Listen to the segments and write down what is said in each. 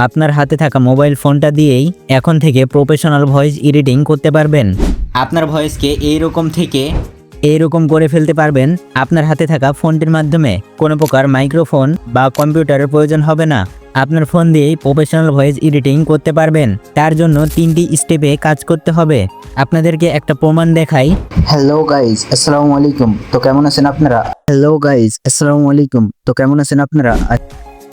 আপনার হাতে থাকা মোবাইল ফোনটা দিয়েই এখন থেকে প্রফেশনাল ভয়েস এডিটিং করতে পারবেন। আপনার ভয়েসকে এইরকম করে ফেলতে পারবেন আপনার হাতে থাকা ফোনটির মাধ্যমে। কোনো প্রকার মাইক্রোফোন বা কম্পিউটারের প্রয়োজন হবে না। আপনার ফোন দিয়েই প্রফেশনাল ভয়েস এডিটিং করতে পারবেন। তার জন্য 3টি স্টেপে কাজ করতে হবে। আপনাদেরকে একটা প্রমাণ দেখাই। হ্যালো গাইজ, আসসালামু আলাইকুম। তো কেমন আছেন আপনারা?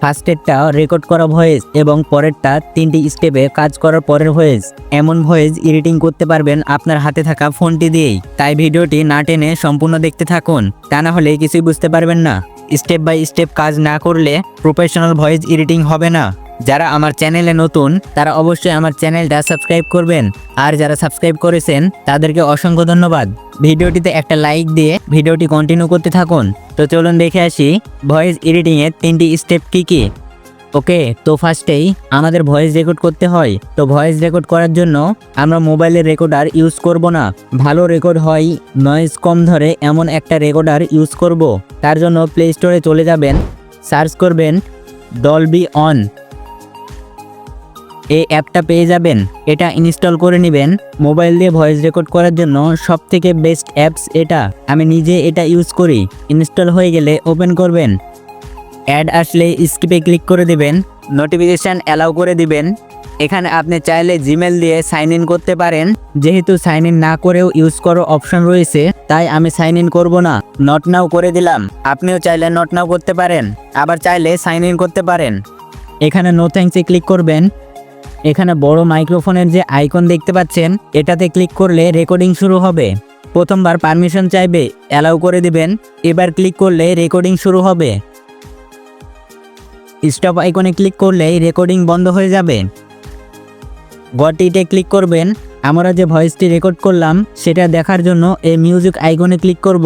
ফার্স্টেরটা রেকর্ড করা ভয়েস এবং পরেরটা 3টি স্টেপে কাজ করার পরের ভয়েস। এমন ভয়েস এডিটিং করতে পারবেন আপনার হাতে থাকা ফোনটি দিয়েই। তাই ভিডিওটি না টেনে সম্পূর্ণ দেখতে থাকুন, তা না হলে কিছুই বুঝতে পারবেন না। স্টেপ বাই স্টেপ কাজ না করলে প্রফেশনাল ভয়েস এডিটিং হবে না। যারা আমার চ্যানেলে নতুন তারা অবশ্যই আমার চ্যানেলটা সাবস্ক্রাইব করবেন, আর যারা সাবস্ক্রাইব করেছেন তাদেরকে অসংখ্য ধন্যবাদ। ভিডিওটিতে একটা লাইক দিয়ে ভিডিওটি কন্টিনিউ করতে থাকুন। তো চলুন দেখে আসি ভয়েস এডিটিংয়ের 3টি স্টেপ কী কী। ওকে, তো ফার্স্টেই আমাদের ভয়েস রেকর্ড করতে হয়। তো ভয়েস রেকর্ড করার জন্য আমরা মোবাইলের রেকর্ডার ইউজ করব না। ভালো রেকর্ড হয়, নয়েজ কম ধরে এমন একটা রেকর্ডার ইউজ করব। তার জন্য প্লে স্টোরে চলে যাবেন, সার্চ করবেন ডলবি অন। এই অ্যাপটা পেয়ে যাবেন, এটা ইনস্টল করে নেবেন। মোবাইল দিয়ে ভয়েস রেকর্ড করার জন্য সবথেকে বেস্ট অ্যাপস এটা। আমি নিজে এটা ইউজ করি। ইনস্টল হয়ে গেলে ওপেন করবেন। অ্যাড আসলে স্কিপে ক্লিক করে দিবেন, নোটিফিকেশান অ্যালাউ করে দিবেন। এখানে আপনি চাইলে জিমেল দিয়ে সাইন ইন করতে পারেন। যেহেতু সাইন ইন না করেও ইউজ করার অপশন রয়েছে, তাই আমি সাইন ইন করব না, নট নাও করে দিলাম। আপনিও চাইলে নট নাও করতে পারেন, আবার চাইলে সাইন ইন করতে পারেন। এখানে নো থ্যাঙ্কসে ক্লিক করবেন। এখানে বড় মাইক্রোফোনের যে আইকন দেখতে পাচ্ছেন, এটাতে ক্লিক করলে রেকর্ডিং শুরু হবে। প্রথমবার পারমিশন চাইবে, অ্যালাউ করে দিবেন। এবার ক্লিক করলে রেকর্ডিং শুরু হবে। স্টপ আইকনে ক্লিক করলেই রেকর্ডিং বন্ধ হয়ে যাবে। গট ইটে ক্লিক করবেন। আমরা যে ভয়েসটি রেকর্ড করলাম সেটা দেখার জন্য এই মিউজিক আইকনে ক্লিক করব।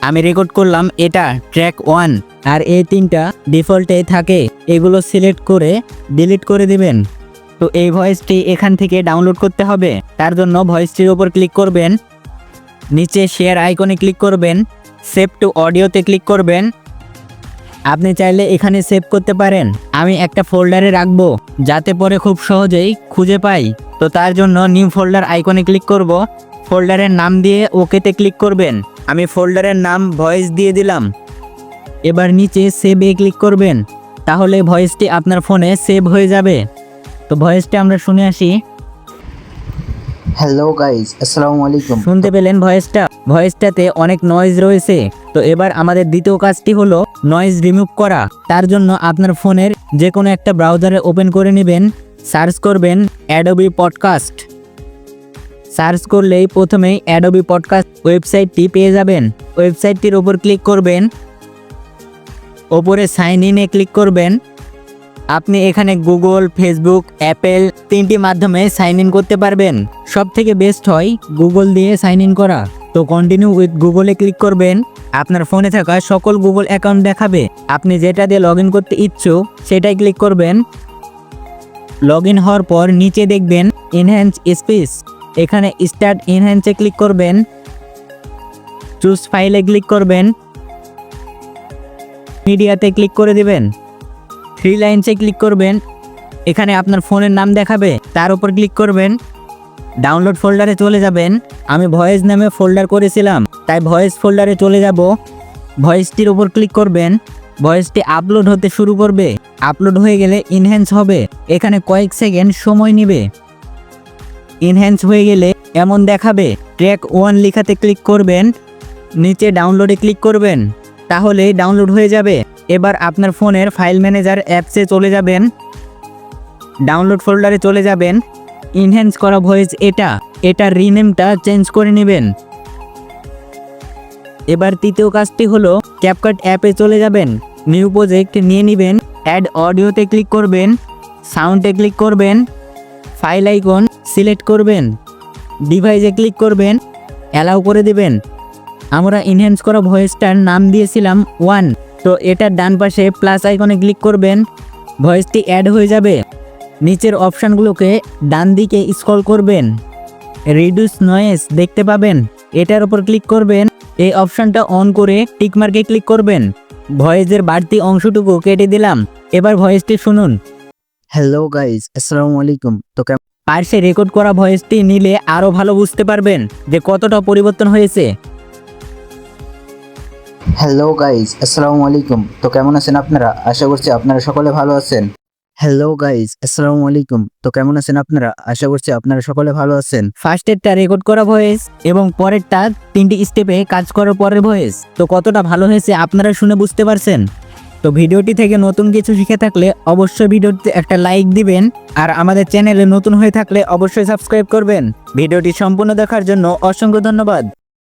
আমি রেকর্ড করলাম এটা ট্র্যাক 1, আর এই 3টা ডিফল্টে থাকে। এগুলো সিলেক্ট করে ডিলিট করে দিবেন। তো এই ভয়েসটি এখান থেকে ডাউনলোড করতে হবে। তার জন্য ভয়েসটির উপর ক্লিক করবেন, নিচে শেয়ার আইকনে ক্লিক করবেন, সেভ টু অডিওতে ক্লিক করবেন। আপনি চাইলে এখানে সেভ করতে পারেন। আমি একটা ফোল্ডারে রাখবো যাতে পরে খুব সহজেই খুঁজে পাই। তো তার জন্য নিউ ফোল্ডার আইকনে ক্লিক করব। ফোল্ডারের নাম দিয়ে ওকেতে ক্লিক করবেন। আমি ফোল্ডারের নাম ভয়েস দিয়ে দিলাম। এবার নিচে সেভে ক্লিক করবেন, তাহলে ভয়েসটি আপনার ফোনে সেভ হয়ে যাবে। তো ভয়েসটি আমরা শুনে আসি। হ্যালো গাইজ, আসসালামু আলাইকুম। শুনতে পেলেন ভয়েসটাতে অনেক নয়েজ রয়েছে। তো এবার আমাদের দ্বিতীয় কাজটি হলো নয়েজ রিমুভ করা। তার জন্য আপনার ফোনের যে কোনো একটা ব্রাউজারে ওপেন করে নেবেন, সার্চ করবেন অ্যাডোবি পডকাস্ট। সার্চ করলেই প্রথমেই অ্যাডোবি পডকাস্ট ওয়েবসাইটটি পেয়ে যাবেন। ওয়েবসাইটটির ওপর ক্লিক করবেন, ওপরে সাইন ইনে ক্লিক করবেন। আপনি এখানে গুগল, ফেসবুক, অ্যাপেল 3টি মাধ্যমে সাইন ইন করতে পারবেন। সব থেকে বেস্ট হয় গুগল দিয়ে সাইন ইন করা। তো কন্টিনিউ উইথ গুগলে ক্লিক করবেন। আপনার ফোনে থাকা সকল গুগল অ্যাকাউন্ট দেখাবে। আপনি যেটা দিয়ে লগ ইন করতে ইচ্ছুক সেটাই ক্লিক করবেন। লগ ইন হওয়ার পর নিচে দেখবেন এনহ্যান্স স্পিচ। এখানে স্টার্ট এনহ্যান্সে ক্লিক করবেন, চুজ ফাইলে ক্লিক করবেন, মিডিয়াতে ক্লিক করে দিবেন, 3 লাইনসে ক্লিক করবেন। এখানে আপনার ফোনের নাম দেখাবে, তার উপর ক্লিক করবেন। ডাউনলোড ফোল্ডারে চলে যাবেন। আমি ভয়েস নামে ফোল্ডার করেছিলাম, তাই ভয়েস ফোল্ডারে চলে যাব। ভয়েসটির উপর ক্লিক করবেন। ভয়েসটি আপলোড হতে শুরু করবে। আপলোড হয়ে গেলে ইনহ্যান্স হবে। এখানে কয়েক সেকেন্ড সময় নেবে। ইনহ্যান্স হয়ে গেলে এমন দেখাবে। ট্র্যাক 1 লেখাতে ক্লিক করবেন, নিচে ডাউনলোডে ক্লিক করবেন, তাহলে ডাউনলোড হয়ে যাবে। এবার আপনার ফোনের ফাইল ম্যানেজার অ্যাপসে চলে যাবেন, ডাউনলোড ফোল্ডারে চলে যাবেন। ইনহ্যান্স করা ভয়েস এটা রিনেমটা চেঞ্জ করে নেবেন। এবার তৃতীয় কাজটি হলো ক্যাপকাট অ্যাপে চলে যাবেন, নিউ প্রজেক্ট নিয়ে নেবেন, অ্যাড অডিওতে ক্লিক করবেন, সাউন্ডে ক্লিক করবেন, ফাইল আইকন সিলেক্ট করবেন, ডিভাইসে ক্লিক করবেন, অ্যালাউ করে দিবেন। আমরা ইনহ্যান্স করা ভয়েসটার নাম দিয়েছিলাম 1। তো এটার ডান পাশে প্লাস আইকনে ক্লিক করবেন, ভয়েসটি অ্যাড হয়ে যাবে। নিচের অপশানগুলোকে ডান দিকে স্ক্রল করবেন, রিডিউস নয়েজ দেখতে পাবেন, এটার উপর ক্লিক করবেন। এই অপশানটা অন করে টিকমার্কে ক্লিক করবেন। ভয়েসের বাড়তি অংশটুকু কেটে দিলাম। এবার ভয়েসটি শুনুন। হ্যালো গাইজ, আসসালামু আলাইকুম। তো কেমন পার্শ্বে রেকর্ড করা ভয়েসটি নিলে আরও ভালো বুঝতে পারবেন যে কতটা পরিবর্তন হয়েছে। হ্যালো গাইজ, আসসালামু আলাইকুম। তো কেমন আছেন আপনারা? আশা করছি আপনারা সকলে ভালো আছেন। হ্যালো গাইজ, আসসালামু আলাইকুম। তো কেমন আছেন আপনারা? আশা করছি আপনারা সকলে ভালো আছেন। ফার্স্টেরটা রেকর্ড করা ভয়েস এবং পরেরটা 3টি স্টেপে কাজ করার পরের ভয়েস, তো কতটা ভালো হয়েছে আপনারা শুনে বুঝতে পারছেন। তো ভিডিওটি থেকে নতুন কিছু শিখে থাকলে অবশ্যই ভিডিওটিতে একটা লাইক দিবেন, আর আমাদের চ্যানেলে নতুন হয়ে থাকলে অবশ্যই সাবস্ক্রাইব করবেন। ভিডিওটি সম্পূর্ণ দেখার জন্য অসংখ্য ধন্যবাদ।